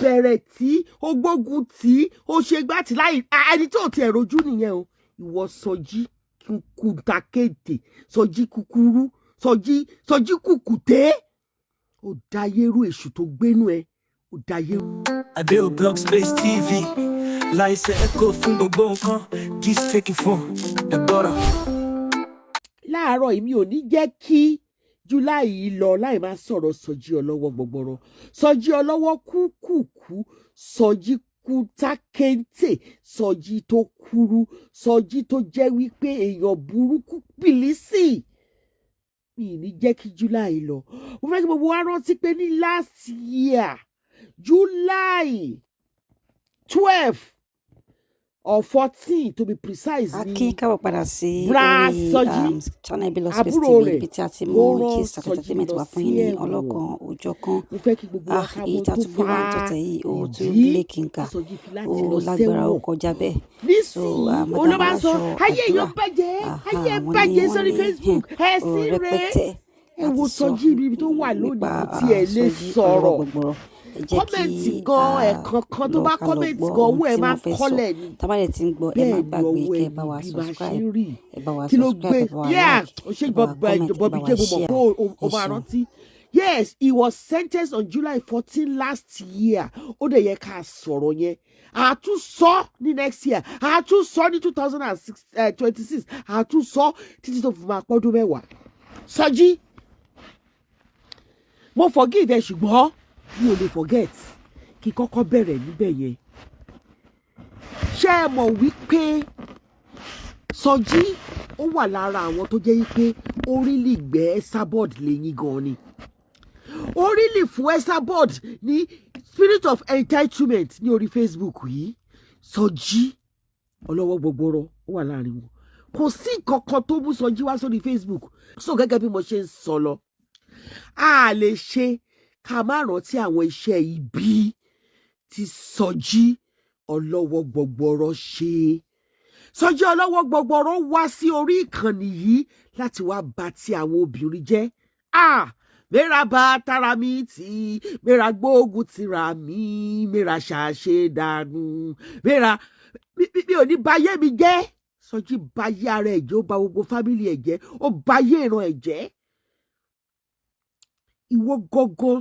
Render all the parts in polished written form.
bẹ̀rẹ̀ tí ó gbógun tí ó ṣe gbá tí láì ẹni tí ò tiẹ̀ rojú nìyẹn o ìwọ Sọjí kùkùtàkété Sọjí kúkúrú Sọjí kùkùté ó dayérú èṣù tó gbénú ẹ ó dayérú. Adeo Block Space TV láìsẹ̀ ẹ̀kọ́ fún gbogbo nǹkan gist taking for the border. Láàárọ̀ èmi ò ní jẹ́ kí July yìí lọ láì máa sọ̀rọ̀ Sọjí ọlọ́wọ́ gbọgbọrọ Sọjí ọlọ́wọ́ kúkúkú Sọjí kùtàkété Sọjí tó kúrú Sọjí tó jẹ́ wípé èèyàn burúkú pìlísì mi ní jẹ́ kí July lọ mo fẹ́ kí gbogbo wa rántí pé ní last year July 12 or 14 to be precise Aki káwọ padà sí Bra orí Sọjí channel Below Space àbúrò TV rẹ̀ ibi tí a ti ó mú rán gist Sọjí entertainment lọ wá fún sí yín ní ẹ̀wọ̀n. ọlọ́kan òjọ̀ kan mo fẹ́ kí gbogbo wa ká èyí mọ̀ tá a tó tún gbé wá fa tọ̀tẹ̀ yìí ó tún ìdí lé kínka tí Sọjí fi láti ó lọ lágbára ó sẹ́wọ̀n kọjá bẹ́ẹ̀. nísìnyí olóba sọ ayé èèyàn bàjẹ́ ayé ẹ̀ bàjẹ́ sórí Facebook ẹ̀ sí rẹ̀ ẹ wo Sọjí ibi tó wà lónìí kò tiẹ̀ lè sọ̀rọ̀ kọ́mẹ̀ntì gan ẹ̀kan kan tó bá kọ́mẹ̀ntì gan owó ẹ̀ máa kọ́lẹ̀ ni tábàlẹ̀ tí ń gbọ́ ẹ má gbàgbé kẹ́ ẹ bá wa subscribe ẹ bá wa subscribe ẹ bá wa like ó ṣe ẹ bá wa comment ẹ bá Bobby wa J mo mọ̀ share. pé o máa rántí yes he was sentenced on July 14 last year ó dẹ̀ yẹ ká sọ̀rọ̀ yẹn àtúnsọ ní next year àtúnsọ ní 2026 àtúnsọ títí tó fi máa pọ́dún mẹ́wàá Sọjí mo forgive ẹ ṣùgbọ́n mi ò lè forget kí kọ́kọ́ bẹ̀rẹ̀ níbẹ̀ yẹn ṣé ẹ mọ̀ wípé Sọjí ó wà lára àwọn tó jẹ́ wípé orílẹ̀ gbẹ́ Esabod lẹ́yìn gan ni orílẹ̀ fún Esabod ní spirit of entitlement ní orí Facebook yìí Sọjí ọlọ́wọ́ gbọgbọrọ ó wà láàrin wọn kò sí kankan tó mú Sọjí wá sórí Facebook so gẹ́gẹ́ bí mo ṣe ń sọ lọ a lè ṣe ká má rántí àwọn iṣẹ́ ibi tí Sọjí ọlọ́wọ́ gbọgbọrọ ṣe Sọjí ọlọ́wọ́ gbọgbọrọ wá sí orí ìkànnì yìí láti wá bà ti àwọn obìnrin jẹ́ mẹ́ra bá tara mi tì mẹ́ra gbógun tira mi mẹ́ra ṣàṣe dànù mẹ́ra mi ò ní báyé mi jẹ́ Sọjí báyé ara ẹ̀ jẹ́ ó bà gbogbo fámìlì ẹ̀ jẹ́ ó báyé ìran ẹ̀ jẹ́ ìwọ gọ́gọ́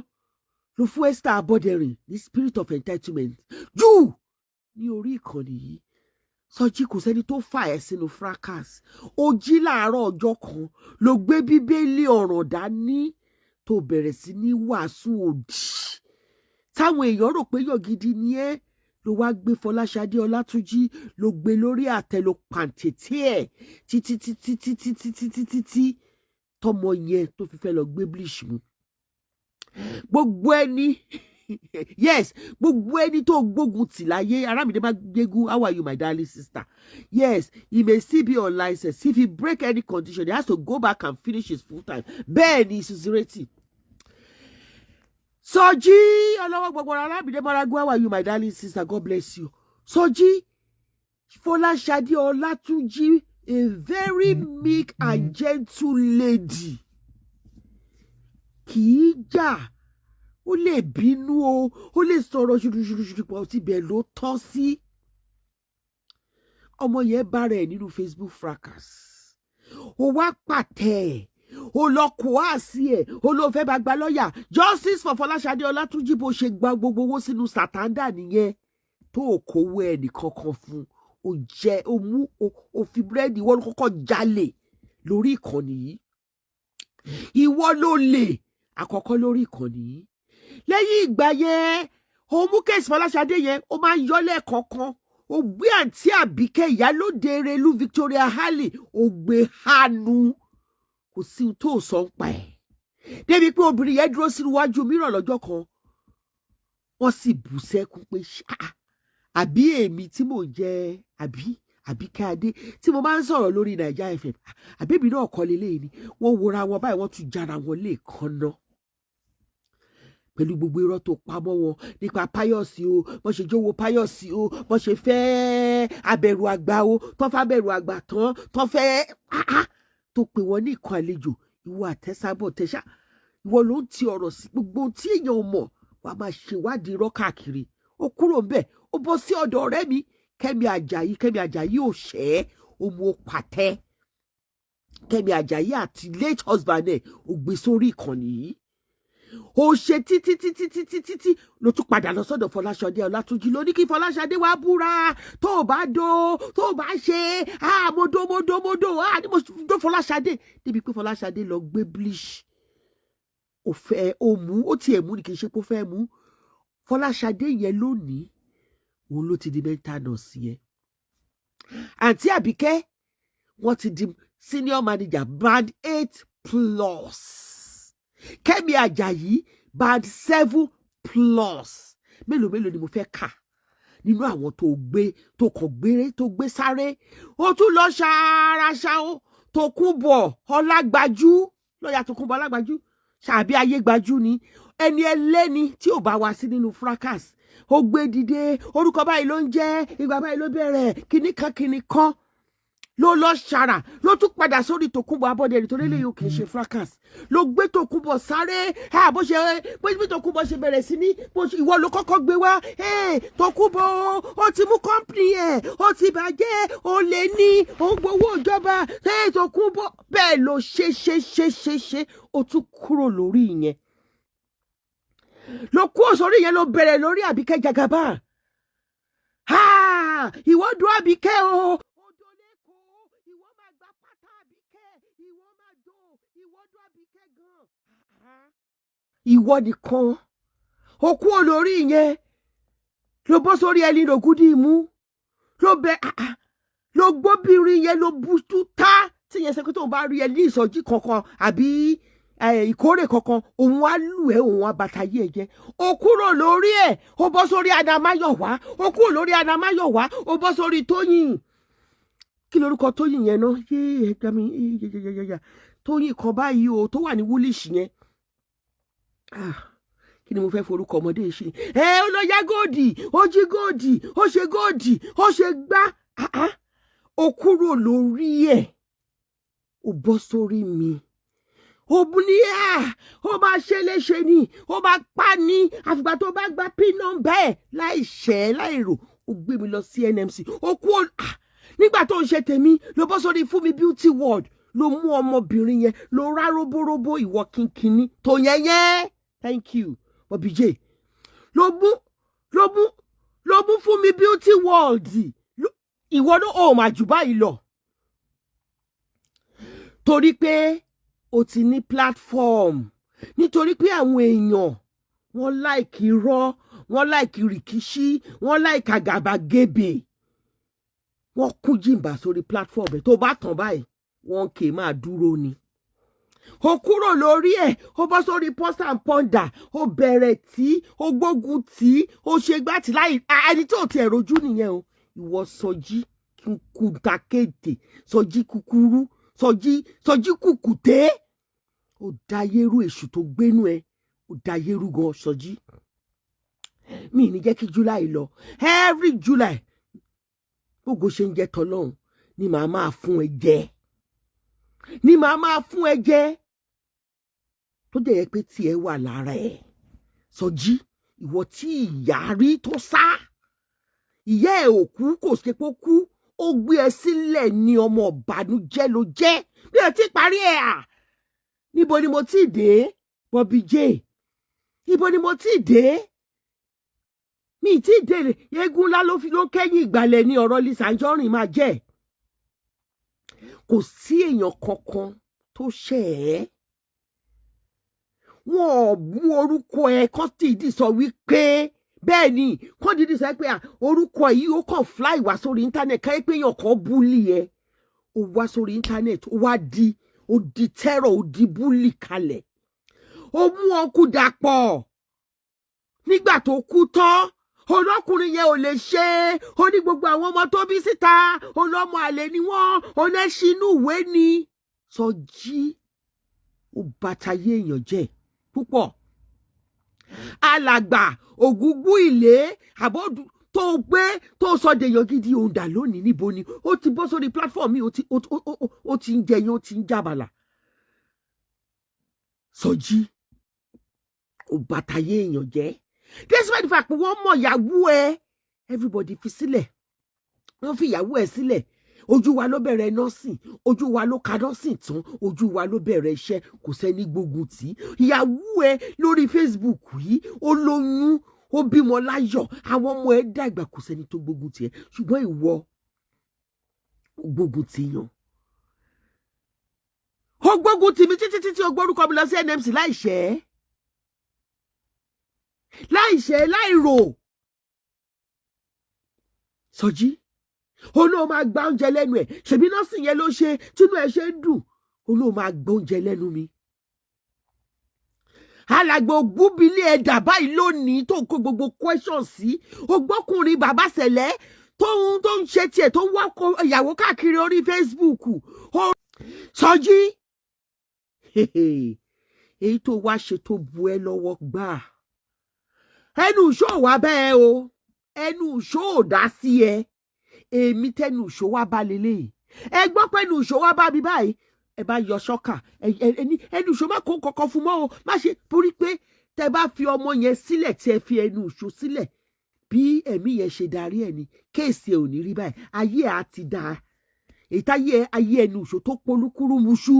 ló fún Esther Aboderin ní spirit of entitlement jù ní orí ìkànnì yìí Sọjí kò sẹ́ni tó fà ẹ́ sínú fracas ó jí láàárọ̀ ọjọ́ kan ló gbé bíbélì ọ̀ràn dání tó bẹ̀rẹ̀ sí ní wàásù òdì táwọn èèyàn rò pé yọ̀ gidi ni ẹ́ ló wá gbé Fọláṣadé Ọlátúnjí ló gbé lórí àtẹ ló pàǹtẹ̀tẹ̀ ẹ̀ títí tọmọ yẹn tó fi fẹ́ lọ gbé bleach mu gbogbo ẹni yes gbogbo ẹni tó gbógun tì láyé Arámidé Mágbégún how are you my darling sister yes he may still be on license if he break any condition he has to go back and finish his full time bẹ́ẹ̀ ni Suzureti Sọjí ọlọ́wọ́ gbọgbọrọ Arámidé Mágbégún how are you my darling sister God bless you Sọjí Fọláṣadé Ọlátúnjí a very meek and gentle lady kì í jà ó lè bínú ó lè sọ̀rọ̀ ṣùṣùṣùṣù pọ̀ síbẹ̀ ló tọ́ sí ọmọ yẹn bá rẹ̀ nínú Facebook fracas ó wá pàtẹ́ ẹ̀ ó lọ kó àsí ẹ̀ ó lọ fẹ́ bá gba lọ́ọ̀yà justice for Fọláṣadé Ọlátúnjí bó ṣe gba gbogbo owó sínú sàtándà nìyẹn tó kówó ẹnì kankan fún ó jẹ ó mú ó fi búrẹ́dì ìwọ ló kọ́kọ́ jalè lórí ìkànnì yìí ìwọ ló lè àkọ́kọ́ lórí ìkànnì yìí lẹ́yìn ìgbà yẹn ó mú kéèsì Fọláṣadé yẹn ó máa ń yọ lẹ́ẹ̀kọ̀ọ̀kan ó gbé àǹtí Àbíkẹ́ ìyálóde Erelu Victoria Halley ó gbé hánu kò sí ohun tó sọ ń pa ẹ̀ débi pé obìnrin yẹn dúró sínú iwájú mìíràn lọ́jọ́ kan wọ́n sì bú sẹ́kún pé àbí èmi tí mò ń jẹ́ Àbíkẹ́ Adé tí mo máa ń sọ̀rọ̀ lórí Naija FM àbẹ́bí náà kọ́ lélẹ́yìn ni wọ́n wora wọn báyìí wọ́n tún jára wọn lẹ́ẹ̀kan náà pẹ̀lú gbogbo irọ́ tó pamọ́ wọn nípa Páyọ̀sí o wọ́n ṣe jówó Páyọ̀sí o wọ́n ṣe fẹ́ abẹ̀rù àgbà o tán fẹ́ abẹ̀rù àgbà tán fẹ́ tó pè wọ́n ní ìkan àlejò ìwọ àtẹ́sábọ̀ tẹ́ṣá ìwọ ló ń ti ọ̀rọ̀ sí gbogbo tí èèyàn mọ̀ wàá máa ṣèwádìí irọ́ káàkiri ó kúrò ń bẹ̀ ó bọ́ sí ọ̀dọ̀ ọ̀rẹ́ mi Kẹ́mi Àjàyí ò ṣẹ́ ó mú ó pàtẹ́ Kẹ́mi Àjàyí àti late husband ẹ̀ ò gbé sórí ìkànnì yìí ó ṣe títí ló tún padà lọ sọ́dọ̀ Fọláṣadé Ọlátúnjí ló ní kí Fọláṣadé wá búra tó o bá ṣe modo ní mo dó Fọláṣadé débi pé Fọláṣadé lọ gbé bleach ó fẹ́ ó mú ó tiẹ̀ mú ni kì í ṣe pé ó fẹ́ mú Fọláṣadé yẹn lónìí òun ló ti di mental nurse yẹn àǹtí Àbíkẹ́ wọ́n ti di senior manager band 8+. Kẹ́mi Àjàyí band 7+. Mélòó ni mo fẹ́ kà nínú àwọn tó gbé sáré ó tún lọ ṣàràṣà ó Tókunbọ̀ Ọlágbájú lọ́ọ̀yà Tókunbọ̀ Ọlágbájú ṣàbí Ayégbájú ni ẹni ẹlẹ́ni tí ò bá wá sí nínú fracas ó gbé dìde orúkọ báyìí ló ń jẹ́ ìgbà báyìí ló bẹ̀rẹ̀ kinní kan ló lọ ṣàrà ló tún padà sórí Tókunbọ̀ Abọ́dẹrìn torí lè yóò kì í ṣe fracas ló gbé Tókunbọ̀ sáré bí Tókunbọ̀ ṣe bẹ̀rẹ̀ sí ní ìwọ ló kọ́kọ́ gbé wá Tókunbọ̀ ó ti mú kọ́ńpìnì ẹ̀ ó ti bàjẹ́ ó lè ní ó ń gbowó ìjọba Tókunbọ̀ bẹ́ẹ̀ ló ṣe ó tún kúrò lórí ìyẹn ló kúrò sórí ìyẹn ló bẹ̀rẹ̀ lórí Àbíkẹ́ Jagaba ìwọ dùn Àbíkẹ́ o. Ìwọ nìkan ó kú olórí yẹn ló bọ́ sórí ẹni lògùdì mú ló gbóbìnrin yẹn ló bùtú tá tí yẹn sẹ́kẹ́ tó ń bá rí ẹ ní ìsọjí kankan àbí ìkórè kankan òun á lù ẹ́ òun á bàtà yí ẹ jẹ́ ó kúrò lórí ẹ̀ ó bọ́ sórí Adamáyọ̀wá ó kúrò lórí Adamáyọ̀wá ó bọ́ sórí Tóyìn kí lorúkọ Tóyìn yẹn náà Tóyìn kan báyìí o tó wà ní Woolwich yẹn kí ni mo fẹ́ forúkọ ọmọdé ṣe ó lọ yá góòdì ó jí góòdì ó ṣe góòdì ó ṣe gbá ó kúrò lórí ẹ̀ ó bọ́ sórí mi ó bú ní ó máa ṣe léṣe ni ó máa pa ní àfìgbà tó bá gba pin nọ́mbà ẹ̀ láì ṣẹ́ láì rò ó gbé mi lọ sí NMC ó kú nígbà tó ń ṣe tèmi ló bọ́ sórí Fúnmi Beauty World ló mú ọmọbìnrin yẹn ló rá róbóróbó ìwọ kínkínní tó yẹyẹ thank you Bobby J ló mú Fúnmi Beauty World ìwọ ló máa jù báyìí lọ torí pé o ti ní platform nítorí pé àwọn èèyàn wọ́n like irọ́ wọ́n like rìkíṣí wọ́n like àgàbàgebè wọ́n kú jìǹbà sórí platform ẹ̀ tó bá tàn báyìí wọ́n kè máa dúró ni ó kúrò lórí ẹ̀ ó bọ́ sórí post and ponder ó bẹ̀rẹ̀ tí ó gbógun tí ó ṣe gbá tí láì ẹni tí ò tiẹ̀ rojú nìyẹn o ìwọ Sọjí kùtàkété Sọjí kúkúrú Sọjí kùkùté ó dayérú èṣù tó gbénú ẹ ó dayérú gan Sọjí mi ní jẹ́ kí July lọ every July gbogbo ṣe ń jẹ́ tọ́lọ́hún ni màá máa fún ẹ jẹ tó dẹ̀ yẹ pé tiẹ̀ wà lára ẹ̀ Sọjí ìwọ tí ìyá rí tó sá ìyá ẹ̀ òkú kò ṣe pé kú ó gbé ẹ sílẹ̀ ní ọmọ ìbànújẹ́ ló jẹ́ bí ẹ ti parí ẹ̀ níbo ni mo ti dé Bobby J níbo ni mo ti dé mi ti dé eégún ńlá ló kẹ́yìn ìgbàlẹ̀ ní ọ̀rọ̀ Lizzy Anjorin máa jẹ́ kò sí èèyàn kankan tó ṣẹ̀ ẹ́ wọn ò mú orúkọ ẹ kọ́ tìdí sọ wípé bẹ́ẹ̀ ni kọ́ tìdí sọ pé orúkọ yìí ó kàn fly wá sórí íńtánẹ̀tì káyé pé èèyàn kan búlì ẹ ó wá sórí íńtánẹ̀tì ó di tẹ́rọ̀ ó di búlì kalẹ̀ ó mú ọkú dàpọ̀ nígbà tó kú tán olókùnrin yẹn ò lè ṣe ó ní gbogbo àwọn ọmọ tó bí síta ọlọ́mọ àlè ni wọ́n ọlẹ́ṣinú ìwé ni Sọjí ó bàtàyé èèyàn jẹ́ púpọ̀ alàgbà ògúngún ilé àbọ̀dù tó gbé tó sọ dèèyàn gidi òun dà lónìí níbo ni ó ti bọ́ sórí platform mi ó ti ń jẹyìn ó ti ń jábàlà Sọjí ó bàtàyé èèyàn jẹ́ despite the fact pé wọ́n mọ̀ ìyàwó ẹ everybody fi sílẹ̀ wọ́n fi ìyàwó ẹ sílẹ̀ ojú wa ló bẹ̀rẹ̀ nọ́ọ̀sìn ojú wa ló ka nọ́ọ̀sìn tán ojú wa ló bẹ̀rẹ̀ iṣẹ́ kò sẹ́ni gbógun tì í ìyàwó ẹ lórí Facebook yìí ó lóyún ó bímọ láyọ̀ àwọn ọmọ ẹ dàgbà kò sẹ́ni tó gbógun tì ẹ́ ṣùgbọ́n ìwọ gbógun tì yàn ó gbógun tì mí títí ó gbórúkọ mi lọ sí NMC láìṣẹ́ láìrò Sọjí olóò máa gba oúnjẹ lẹ́nu ẹ̀ ṣèbí nọ́ọ̀sì yẹn ló ṣe tínú ẹ̀ ṣe ń dùn olóò máa gba oúnjẹ lẹ́nu mi alàgbà ògúnbílé ẹ̀dà báyìí lónìí tó ń kó gbogbo questions sí ògbókùnrin bàbá Sele tó ń ṣe tiẹ̀ tó ń wá ìyàwó káàkiri orí Facebook Sọjí èyí tó wá ṣe tó bu ẹ lọ́wọ́ gbà ẹnu ìṣó wà bẹ́ẹ̀ o ẹnu ìṣó ò dá sí ẹ èmi tẹnu ìṣó wá bá lélẹ́yìí ẹ gbọ́ pé ẹnu ìṣó wá bá mi báyìí ẹ bá yọ ṣọ́kà ẹni ẹnu ìṣó má kó kankan fún mọ́ o má ṣe torí pé tẹ bá fi ọmọ yẹn sílẹ̀ tí ẹ fi ẹnu ìṣó sílẹ̀ bí ẹ̀mí yẹn ṣe darí ẹ̀ ni kéèsì ẹ̀ ò ní rí báyìí ayé ẹ̀ á ti dáa èyí táyé ayé ẹnu ìṣó tó polúkúrú muṣú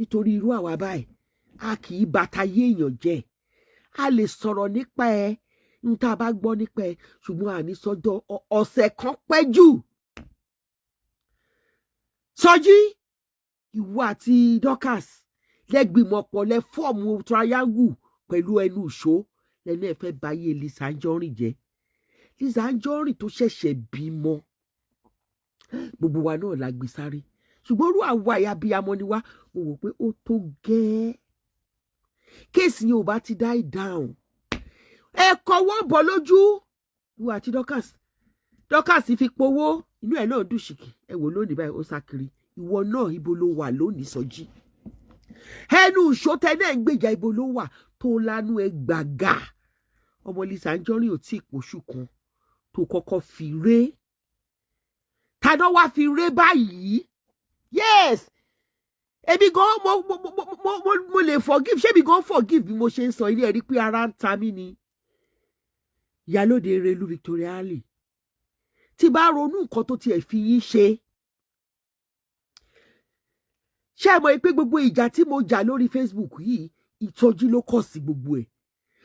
nítorí irú àwa báyìí a kì í bàtà yé èèyàn jẹ́ a lè sọ̀rọ̀ nípa ẹ̀ n tá a bá gbọ́ nípa ẹ̀ ṣùgbọ́n àní sọ́jọ́ ọ̀sẹ̀ kan pẹ́ jù Sọjí ìwọ àti Dorcas lẹ́gbìmọ̀pọ̀ lẹ fọ́ọ̀mù triangle pẹ̀lú ẹnu ìṣó lẹ́nu ẹ̀ fẹ́ báyé Lizzy Anjorin jẹ́ Lizzy Anjorin tó ṣẹ̀ṣẹ̀ bímọ gbogbo wa náà la gbé sáré ṣùgbọ́n orú àwa abiyamọ ni wá mo wò pé ó tó gẹ́ẹ́ kéèsì yẹn ò bá ti die down ẹ kọwọ́ bọ̀ lójú ìwọ àti Dorcas fi powó inú ẹ̀ náà dùn ṣìkì ẹ wò lónìí báyìí ó sá kiri ìwọ náà ibo ló wà lónìí Sọjí ẹnu ìṣótẹ náà ń gbèjà ibo ló wà tó lánú ẹ gbàgà ọmọ Lizzy Anjorin ò tí ì pòṣù kan tó kọ́kọ́ fi ré tàná wá fi ré báyìí yes èmi gan mo lè forgive ṣé mi gan forgive bí mo ṣe ń sọ ilé ẹ rí pé ara ń ta mí ni ìyálóde Erelu Victoria Ali tí bá ronú nǹkan tó tiẹ̀ fi yín ṣe ṣé ẹ mọ̀ pé gbogbo ìjà tí mo jà lórí Facebook yìí ìtọ́jú ló kọ̀ sí gbogbo ẹ̀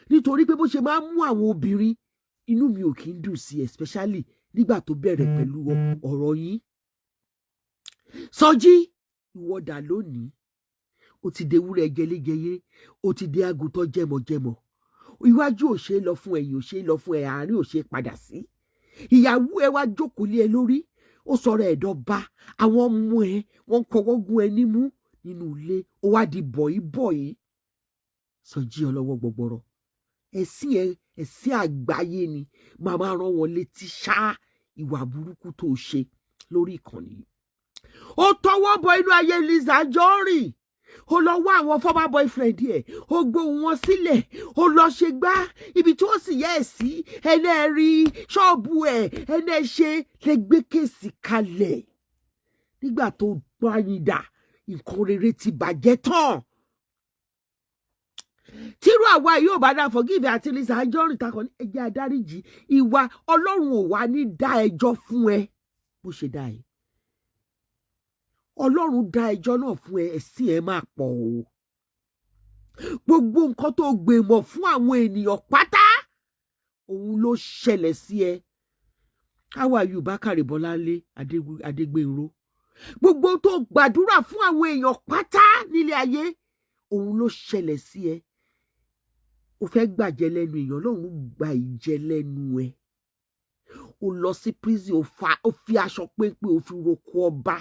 nítorí pé bó ṣe máa ń mú àwọn obìnrin inú mi ò kí ń dùn sí especially nígbà tó bẹ̀rẹ̀ pẹ̀lú ọ̀rọ̀ yín Sọjí ìwọ́dà lónìí ó ti dé ewúrẹ́ jẹlẹ́jẹyé ó ti dé àgùntàn jẹmọjẹmọ iwájú ò ṣe é lọ fún ẹ̀yìn ò ṣe é lọ fún ẹ àárín ò ṣe é padà sí ìyàwó ẹ wá jókòó lé ẹ lórí ó sọ̀rọ̀ ẹ̀dọ̀ bá àwọn ọmọ ẹ wọ́n kọ́wọ́ gún ẹ nímú nínú ilé ó wá di bọ̀yìbọ̀yì Sọjí Olowogbogboro ẹ̀sìn àgbáyé ni màmá rán wọn létí ṣá ìwà burúkú tó ṣe lórí ìkànnì ó tọwọ́ bọ inú ayé Lizzy Anjorin ó lọ wá àwọn former boyfriend ẹ̀ ó gbóhùn wọn sílẹ̀ ó lọ ṣe gbá ibi tí wọ́n sì yẹ ẹ̀ sí ẹlẹ́ẹ̀rí ṣọ́ọ̀bù ẹ̀ ẹlẹ́ṣẹ̀ lè gbé kéèsì kalẹ̀ nígbà tó gbáyìndà nǹkan rere ti bàjẹ́ tán tírú àwa yóò bá dá forgive àti Lizzy Anjorin takọ ní ẹjẹ adáríjì ìwà Ọlọ́run ò wá ní dá ẹjọ́ fún ẹ bó ṣe dá ẹ Ọlọ́run dá ẹjọ́ náà fún ẹ ẹ̀sìn ẹ máa pọ̀ o gbogbo nǹkan tó gbèmọ̀ fún àwọn ènìyàn pátá òun ló ṣẹlẹ̀ sí ẹ káwa Yorùbá Kàrèbọ́láńlé Adégbénró gbogbo tó gbàdúrà fún àwọn èèyàn pátá nílé ayé òun ló ṣẹlẹ̀ sí ẹ o fẹ́ gbàjẹ́ lẹ́nu èèyàn lọ́run gba ìjẹ lẹ́nu ẹ o lọ sí prison o fi aṣọ péńpé o fi roko ọba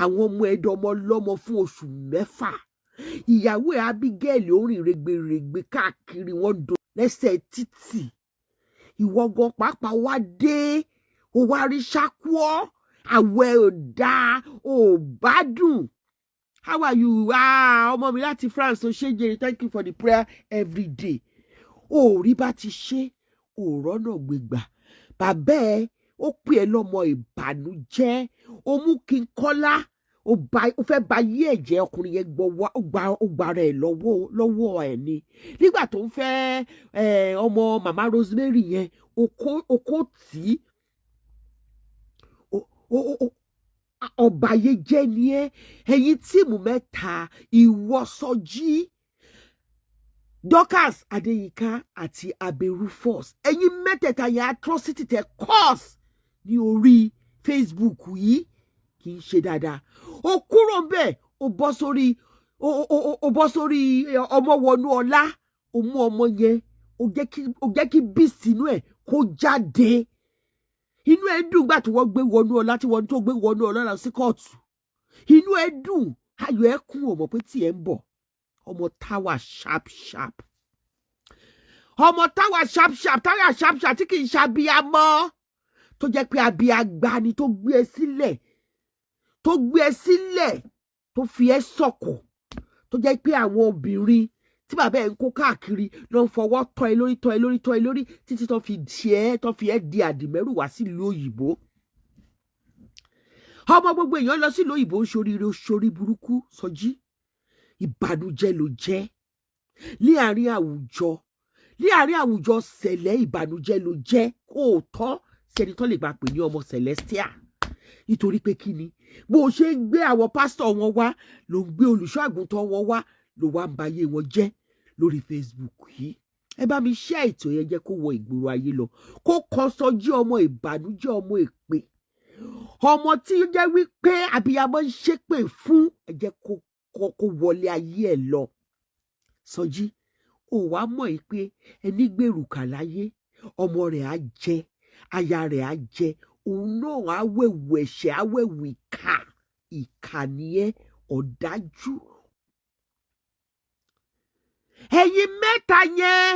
àwọn ọmọ ẹdọmọ lọ́mọ fún oṣù 6 ìyàwó ẹ Abigail orin rẹgbẹrẹgbẹ káàkiri wọn do lẹ́sẹ̀ títì ìwọ gan pàápàá wá dé o wá rí ṣákúọ àwẹ̀ ò dáa ò bá dùn. How are you? Ọmọ mi láti France tó ṣe jèrè thank you for the prayer every day. O rí bá ti ṣe o rọ́nà gbégbà bàbá ẹ ó pè ẹ́ lọ́mọ ìbànújẹ́ ó mú kí n kọ́lá ó fẹ́ ba yí ẹ̀jẹ̀ ọkùnrin yẹn ó gba rẹ̀ lọ́wọ́ ẹ̀ ni nígbà tó ń fẹ́ ọmọ màmá Rosemary yẹn okó tì í ọ̀bàyéjẹ́ ni ẹ́ ẹ̀yin tíìmù mẹ́ta ìwọ Sọjí Dorcas Adéyínká àti Abe Rufus ẹ̀yin mẹ́tẹ̀ẹ̀ta yẹn atrocity tẹ cause ní orí Facebook yìí kì í ṣe dáadáa ó kúrò bẹ́ẹ̀ ó bọ́ sórí ọmọ wọnú ọlá ó mú ọmọ yẹn ó jẹ́ kí beast inú ẹ̀ kó jáde inú ẹ̀ dùn gbà tí wọ́n gbé wọnú ọlá tí wọ́n tó gbé wọnú ọlá lọ sí kóòtù inú ẹ̀ dùn ayọ̀ ẹ̀ kún ọmọ pé tí ẹ̀ ń bọ̀ ọmọ táwa sharp ọmọ táwa sharp tí kì í ṣàbíamọ tó jẹ́ pé abíagbá ni tó gbé ẹ sílẹ̀ tó fi ẹ́ sọ̀kọ̀ tó jẹ́ pé àwọn obìnrin tí bàbá ẹ̀ ń kó káàkiri ló ń fọwọ́ tọ́ ẹ lórí títí tó fi ẹ́ di àdìmẹ́rù wá sílùú òyìnbó ọmọ gbogbo èèyàn lọ sílùú òyìnbó ṣoríire ṣorí burúkú Sọjí ìbànújẹ́ ló jẹ́ láàrin àwùjọ Sẹ̀lẹ̀ ìbànújẹ́ ló jẹ́ kó o tọ́ sí ẹni tó lè gbà pè ní ọmọ Celestial nítorí pé kí ni bó o ṣe ń gbé àwọn pásítọ̀ wọn wá ló ń gbé olùṣọ́ àgùntàn wọn wá ló wá ń bayé wọn jẹ́ lórí Facebook yìí ẹ bá mi share ètò yẹn jẹ́ kó wọ ìgboro ayé lọ kó kàn Sọjí ọmọ ìbànújẹ́ ọmọ èpè ọmọ tí ó jẹ́ wípé abiyamọ ń ṣépè fún ẹ jẹ́ kó wọlé ayé ẹ lọ Sọjí ò wá mọ̀ yìí pé ẹni gbèrú kà láyé ọmọ rẹ̀ á jẹ aya rẹ̀ á jẹ òun náà á wẹ̀wù ẹ̀ṣẹ̀ á wẹ̀wù ìkà nìyẹn ọ̀dájú ẹ̀yin mẹ́ta yẹn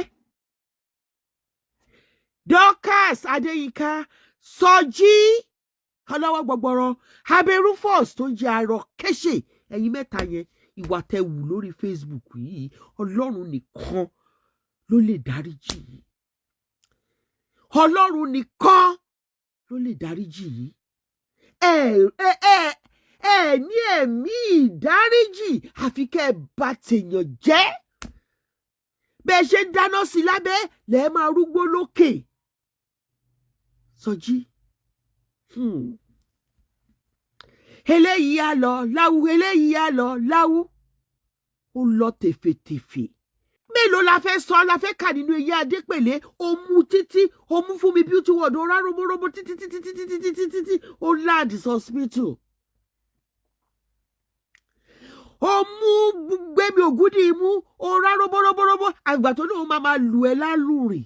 Dorcas Adéyínká Sọjí Olowogbogboro Abe Rufus tó jẹ́ arọ kéṣe ẹ̀yin mẹ́ta yẹn ìwà tẹ wù lórí Facebook yìí Ọlọ́run nìkan ló lè dáríjì yìí Ọlọ́run nìkan ló lè dáríjì yìí ẹ ní ẹ̀mí ìdáríjì àfi kẹ́ ẹ bá tèèyàn jẹ́ bẹ́ẹ̀ ṣe ń dáná sí lábẹ́ lẹ́ẹ̀ máa rúgbó lókè Sọjí eléyìí á lọ láwú ó lọ tèfètèfè mélòó la fẹ́ sọ la fẹ́ kà nínú eyín Adépèlé òmu títí òmu fún mi beauty world ó rá roborobo títí ó land hospital òmu gbẹmí ògúdì imú ó rá roborobo àgbà tó lóun máa lù ẹ́ lálùrìn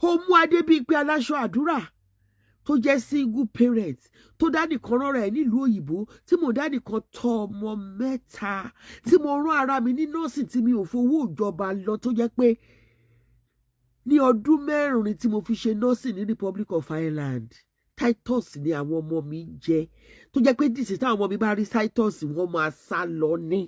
òmu Adébímpé Alasoadura tó jẹ́ single parent tó dání kan rán rẹ̀ nílùú òyìnbó tí mo dání kan tọ́ ọmọ mẹ́ta tí mo rán ara mi ní nọ́ọ̀sì tí mi ò fowó ìjọba lọ tó jẹ́ pé ní ọdún 4 tí mo fi ṣe nọ́ọ̀sì ní Republic of Ireland Titus ni àwọn ọmọ mi jẹ tó jẹ́ pé dìsí táwọn ọmọ mi bá rí Titus wọ́n máa sá lọ ní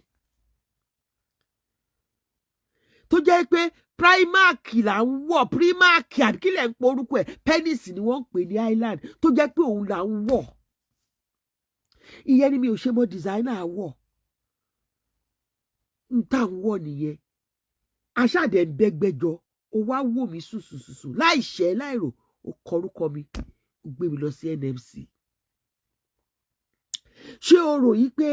tó jẹ́ pé Primark là ń wọ̀ Primark àbíkílẹ̀ ń porúkọ ẹ̀ Pennis ni wọ́n ń pè ní Island tó jẹ́ pé òun là ń wọ̀ ìyẹn ni mi ò ṣe mọ designer wọ̀ ń tà ń wọ̀ nìyẹn aṣáàdẹ̀ ń bẹ́gbẹ́jọ ó wá wò mí sùsùsùsù láìṣẹ́ láìrò ó kọrúkọ mi ó gbé mi lọ sí NMC ṣé o rò yí pé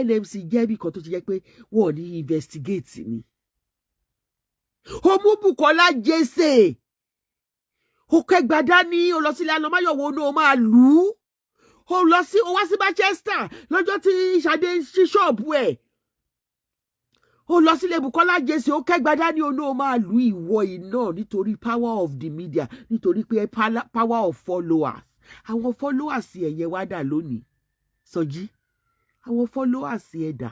NMC jẹ́ bí kan tó ti jẹ́ pé wọ́n ní investigate mi Omúbùkọ́lá jésè ó kẹgbàdá ní ó lọ sílé alọmáyọ̀wò náà máa lù ú ó wá sí Manchester lọ́jọ́ tí Ṣadé ṣí ṣọ́ọ̀bù ẹ̀ ó lọ sílé Bùkọ́lá jésè ó kẹgbàdá ní ó náà máa lù ìwọ iná nítorí power of the media nítorí pé power of followers àwọn followers ẹ̀yẹ wá dà lónìí Sọjí àwọn followers ẹ̀ dà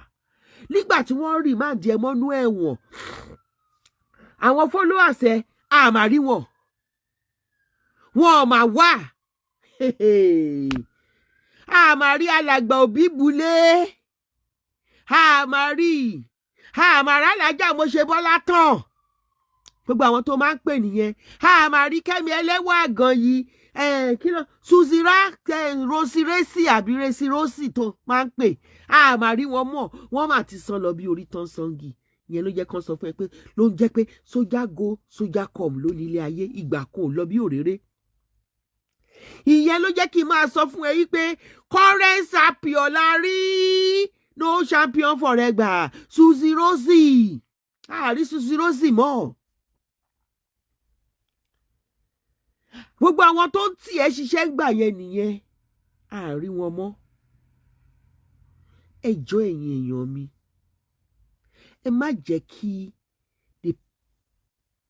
nígbà tí wọ́n rí máa di ẹmọ́nú ẹ̀wọ̀n àwọn followers ẹ àmàrí wọn ò máa wá àmàrí alàgbà òbí bulé àmàrí alájà mo ṣe bọ́lá tán gbogbo àwọn tó máa ń pè nìyẹn a máa rí Kẹ́mi ẹlẹ́wọ̀n àgàn yìí kí ló Suzira rosi resi àbí resi rosi tó máa ń pè a máa rí wọn mọ̀ wọ́n máa ti san lọ bí orí tán sangi ìyẹn ló jẹ́ kán sọ fún ẹ pé ló ń jẹ́ pé sójà go sójà come ló ní ilé ayé ìgbà kan ò lọ bí òréré ìyẹn ló jẹ́ kí n máa sọ fún ẹ yí pé current champion la rí no champion forever Suzy Rosi àárí Suzy Rosi mọ́ gbogbo àwọn tó ń tì ẹ́ ṣiṣẹ́ gbà yẹn nìyẹn àárí wọn mọ́ ẹjọ́ ẹ̀yin èèyàn mi ẹ má jẹ́ kí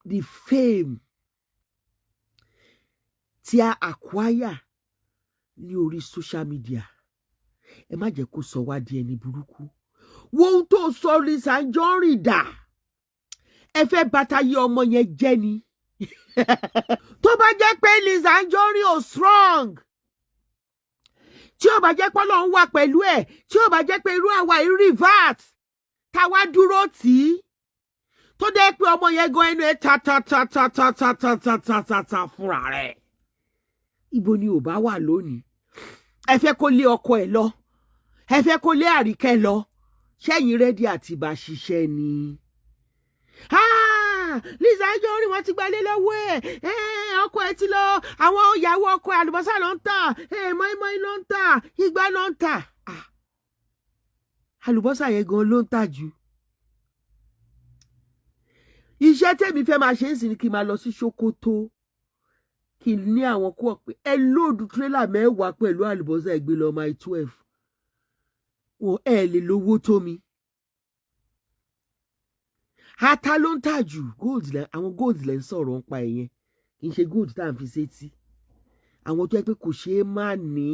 the fame tí a acquire ní orí social media ẹ má jẹ́ kó sọ wá di ẹni burúkú wo ohun tó sọ Lizzy Anjorin dà ẹ fẹ́ bàtàyé ọmọ yẹn jẹ́ ni tó bá jẹ́ pé Lizzy Anjorin ò strong tí ó bá jẹ́ pé Ọlọ́run wà pẹ̀lú ẹ̀ tí ó bá jẹ́ pé irú àwa revert táwa dúró tì í tó dé pé ọmọ yẹn gan ẹnu ẹ̀ ta fúnra rẹ̀ ibo ni ò bá wà lónìí ẹ fẹ́ kó lé ọkọ ẹ̀ lọ ẹ fẹ́ kó lé Àríkẹ́ lọ ṣẹ́yìn rẹ́dí àti bá ṣiṣẹ́ ni Lizzy Anjorin wọ́n ti gbalé lọ́wọ́ ẹ̀ ọkọ ẹ̀ ti lọ àwọn ìyàwó ọkọ ẹ̀ àlùbọ́sà ló ń tà mọ́ínmọ́ín ló ń tà igbá ló ń tà àlùbọ́sà yẹn gan ló ń tà jù iṣẹ́ tèmi fẹ́ máa ṣe ń sìn ní kí n máa lọ sí Sokoto kí n ní àwọn kó pé ẹ lóòdù tírélà 10 pẹ̀lú àlùbọ́sà ẹgbẹ́ lọ my 12 wọn ẹ lè lówó tó mi ata ló ń tà jù àwọn gold lẹ ń sọ̀rọ̀ ń pa ẹ̀yẹn kì í ṣe gold tá à ń fi sétí àwọn tó yẹ pé kò ṣeé má ní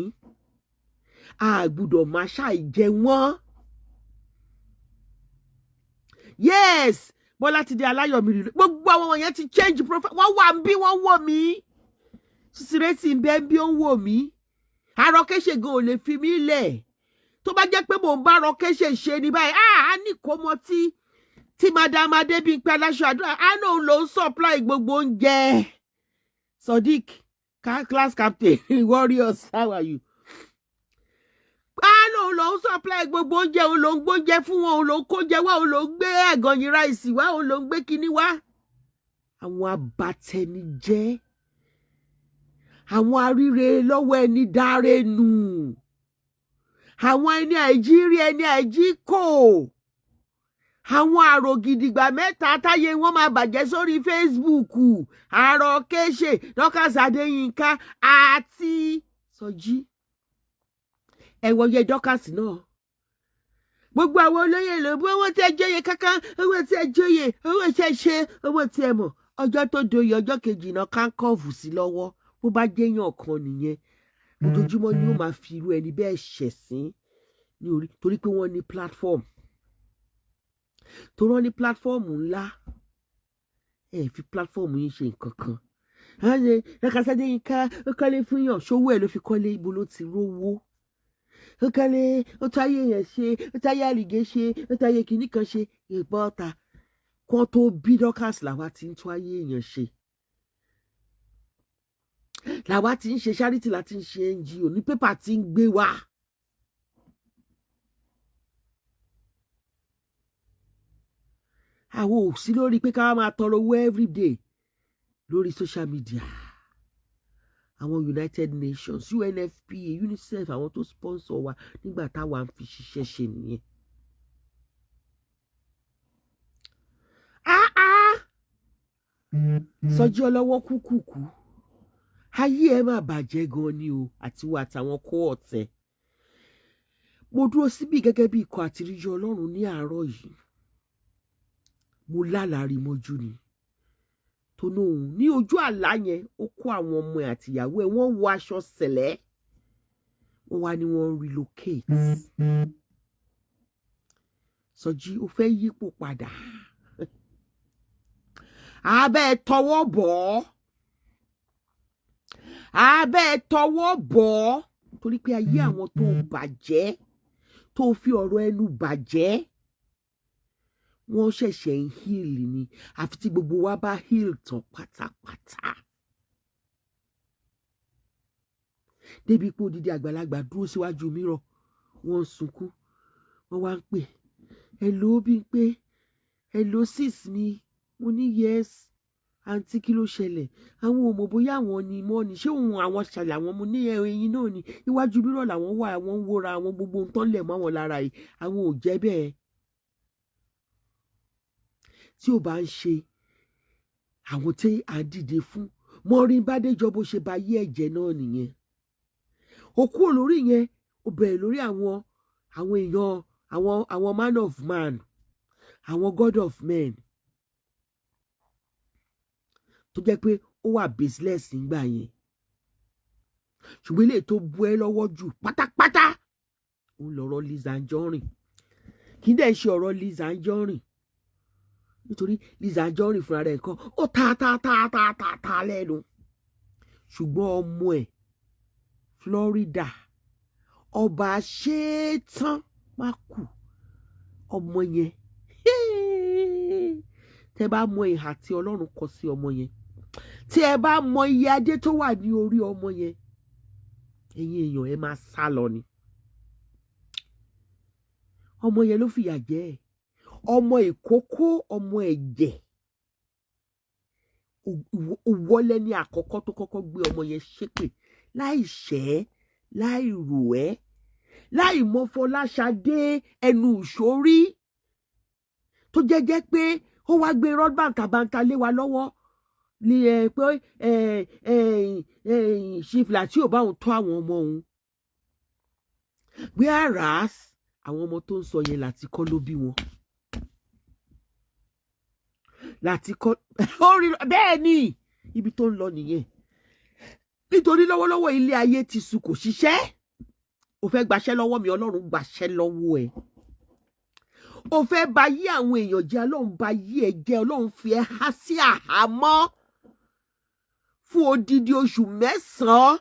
àgbùdọ̀ máa ṣàìjẹ wọ́n yes Bọ́lá ti di Aláyọ̀mí rí gbogbo àwọn wọ̀nyẹn ti change profile wọ́n wà ń bí wọ́n wò mí sísírẹ́tì ń bẹ́ ń bí ó ń wò mí Arọ́kẹ́ṣe gan ò lè fi mí lẹ̀ tó bá jẹ́ pé mò ń bá Arọ́kẹ́ṣe ṣe ní báyìí á ní kó mọ tí madam Adébímpé Alasoadura á náà ló ń supply gbogbo oúnjẹ Sodiq class captain Warriors how are you lòun ló ń supply gbogbo oúnjẹ òun ló ń gbóúnjẹ fún wọn òun ló ń kóúnjẹ wá òun ló ń gbé ẹ̀gànyìn ráìsì wá òun ló ń gbé kinní wá. àwọn abatẹnijẹ́ àwọn aríre lọ́wọ́ ẹni dáre nù àwọn ẹni àìjírí ẹni àìjíkò àwọn àrògìdìgbà mẹ́ta táyé wọn máa bàjẹ́ sórí Facebook Arọ́kẹ́ṣe Dorcas Adéyínká àti Soji ẹwọ yẹ Dorcas náà gbogbo àwọn olóyè ló bó owó tí ẹ jọyè kankan owó tí ẹ jọyè owó tí ẹ ṣe owó tí ẹ mọ̀ ọjọ́ tó doyè ọjọ́ kejì náà kánkọọfù sí lọ́wọ́ bó bá jẹyàn kan nìyẹn ojoojúmọ́ ni ó máa fi irú ẹni bẹ́ẹ̀ ṣẹ̀sín ní orí torí pé wọ́n ní platform tó rán ní platform ńlá ẹ fi platform yín ṣe nǹkan kan Dorcas Adéyínká ó kọ́lé fún yàn ṣówó ẹ̀ ló fi kọ́lé ibo ló ti rówó ó kálé ó táyé yẹn ṣe ó táyé àlìgé ṣe ó táyé kìíní kan ṣe ìbọn ọ̀tá kan tó bí Dorcas làwa ti ń tún ayé èèyàn ṣe làwa ti ń ṣe charity láti ń ṣe NGO ní pépà tí ń gbé wá. àwọn ò sí lórí pé ká máa tọrọ owó everyday lórí social media. àwọn United Nations UNFPA UNICEF àwọn tó sponsor wa nígbà táwa ń fi ṣiṣẹ́ ṣe nìyẹn. Sọjí ọlọ́wọ́ kúkúkú ayé ẹ má bàjẹ́ gan ni o àtiwọ́ àtàwọn kó ọ̀tẹ̀. mo dúró síbí gẹ́gẹ́ bí ikọ̀ àtìríjọ Ọlọ́run ní àárọ̀ yìí mo lálàrí mọ́jú ni tó nóhun ní ojú àlá yẹn ó kó àwọn ọmọ ẹ̀ àtìyàwó ẹ̀ wọ́n wọ aṣọ Sele wọ́n wá ní wọ́n relocate. Sọjí ó fẹ́ yípo padà abẹ́ tọwọ́ bọ̀ torí pé ayé àwọn tó bàjẹ́ tó fi ọ̀rọ̀ ẹnu bàjẹ́ wọ́n ṣẹ̀ṣẹ̀ ń heal ni àfi tí gbogbo wa bá heal tán pátápátá. Débi pé odidi àgbàlagbà dúró síwájú mìíràn wọ́n ń sunkún wọ́n wá ń pè hello Bímpé hello sis mi mo ní yes àǹtí kí ló ṣẹlẹ̀ àwọn ò mọ̀ bóyá àwọn ni mọ́ ni ṣé òun àwọn ṣàlẹ̀ àwọn mo ní ẹyin náà ni iwájú mìíràn làwọn wà àwọn ń wóra àwọn gbogbo ń tán lẹ̀ mọ́ àwọn lára yìí àwọn ò jẹ́ bẹ́ẹ̀. Tí ò bá ń ṣe àwọn tí à ń dìde fún Maureen Bádéjọ bó ṣe ba yí ẹ̀jẹ̀ náà nìyẹn. Ó kúrò lórí yẹn ó bẹ̀rẹ̀ lórí àwọn èèyàn àwọn man of man àwọn god of men tó jẹ́ pé ó wà baseless nígbà yẹn. Ṣùgbọ́n eléyìí tó bú ẹ lọ́wọ́ jù pátápátá òun lọ̀rọ̀ Lizzy Anjorin. Kì í dẹ̀ ṣe ọ̀rọ̀ Lizzy Anjorin nítorí Lizzy Anjorin fúnra rẹ̀ kan ó ta lẹ́nu. Ṣùgbọ́n ọmọ ẹ̀ Florida ọba ṣetán má kù ọmọ yẹn tẹ bá mọ ìhà tí Ọlọ́run kọ sí ọmọ yẹn tí ẹ bá mọ iye adé tó wà ní orí ọmọ yẹn ẹ̀yin èèyàn ẹ máa sá lọ ni. Ọmọ yẹn ló fìyà jẹ ẹ́ ọmọ ìkókó ọmọ ẹ̀jẹ̀ wọlé ní àkọ́kọ́ tó kọ́kọ́ gbé ọmọ yẹn ṣépè láì ṣẹ́ láì rò ẹ́ láì mọ Fọláṣadé ẹnu ìṣórí tó jẹ́jẹ́ pé ó wá gbé rọ́bàǹtàbàǹtà lé wa lọ́wọ́ ní pé ṣìfìlà tí ò bá òun tó àwọn ọmọ òun gbé àràás àwọn ọmọ tó ń sọ yẹn láti kọ́ ló bí wọn láti kọ́ bẹ́ẹ̀ ni ibi tó ń lọ nìyẹn nítorí lọ́wọ́lọ́wọ́ ilé ayé ti sùn kò ṣiṣẹ́ ó fẹ́ gbaṣẹ́ lọ́wọ́ mi Ọlọ́run gbaṣẹ́ lọ́wọ́ ẹ̀ ó fẹ́ ba yí àwọn èèyàn jẹ́ Ọlọ́run ba yí ẹ jẹ́ Ọlọ́run fi ẹ́ há sí àhámọ́ fún odidi oṣù 9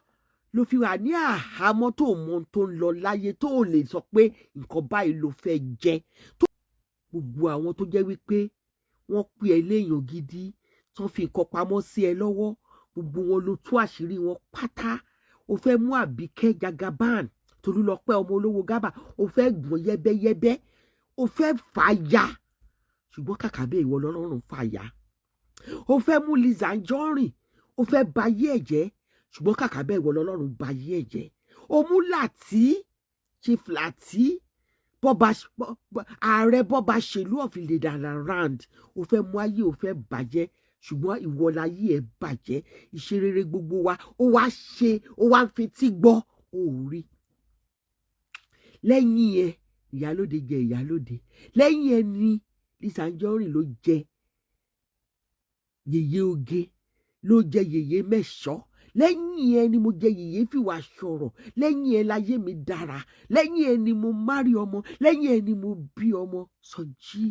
ló fi wà ní àhámọ́ tó mọ tó ń lọ láyé tó lè sọ pé nǹkan báyìí ló fẹ́ jẹ́ tó gbogbo àwọn tó jẹ́ wípé wọ́n pè ẹ́ léèyàn gidi tó fi nǹkan pamọ́ sí ẹ lọ́wọ́ gbogbo wọn ló tú àṣírí wọn pátá ó fẹ́ mú Àbíkẹ́ Jagaban Tolúlọpẹ́ ọmọ olówó gábà ó fẹ́ gbọ̀n yẹ́bẹ́yẹ́bẹ́ ó fẹ́ fàyà ṣùgbọ́n kàkà bẹ́ẹ̀ ìwọ lọ́lọ́run fàyà ó fẹ́ mú Lizzy Anjorin ó fẹ́ bayé ẹ̀jẹ̀ ṣùgbọ́n kàkà bẹ́ẹ̀ ìwọ lọ́lọ́run bayé ẹ̀jẹ̀ ó mú Láti Chief Láti ààrẹ bọ́ba ṣèlú of Iledanland ó fẹ́ mú ayé ó fẹ́ bàjẹ́ ṣùgbọ́n ìwọ láyé ẹ̀ bàjẹ́ ìṣerere gbogbo wa ó wá ṣe ó wá ń fetí gbọ́ ó rí lẹ́yìn ẹ̀ ìyálóde jẹ ìyálóde lẹ́yìn ẹ̀ ni Lizzy Anjorin ló jẹ yèyé oge ló jẹ yèyé mẹ́ṣọ́ lẹ́yìn ẹ̀ ni mo jẹ yèyé fìwà sọ̀rọ̀ lẹ́yìn ẹ̀ láyé mi dára lẹ́yìn ẹ̀ ni mo márí ọmọ lẹ́yìn ẹ̀ ni mo bí ọmọ Sọjí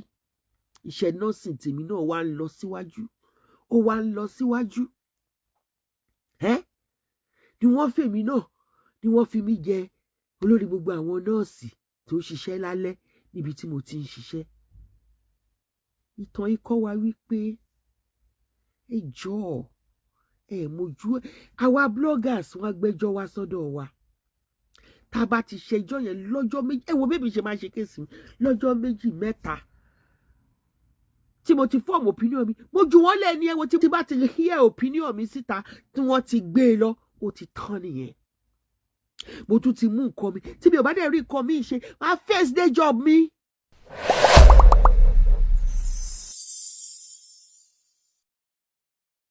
iṣẹ́ nọ́ọ̀sì tèmi náà wá ń lọ síwájú ó wá ń lọ síwájú ni wọ́n fèmí náà ni wọ́n fi mí jẹ olórí gbogbo àwọn nọ́ọ̀sì tó ń ṣiṣẹ́ lálẹ́ níbi tí mo ti ń ṣiṣẹ́. Ìtàn ikọ́ wa wípé ẹ jọ̀ọ́ ẹ mojú àwa bloggers wọn gbẹ́jọ́ wá sọ́dọ̀ wa tá a bá ti ṣẹjọ́ yẹn lọ́jọ́ méjì ẹ wo bébí ṣe máa ṣe kéèsì lọ́jọ́ méjì mẹ́ta tí mo ti fọ́ọ̀mù opinion mi mo jù wọ́n lẹ́ni ẹ̀wọ̀n tí bá ti hear opinion mi síta tí wọ́n ti gbé e lọ ó ti tán nìyẹn mo tún ti mú nǹkan mi tí mi ò bá dẹ̀ rí nǹkan mi ṣe máa face day job mi.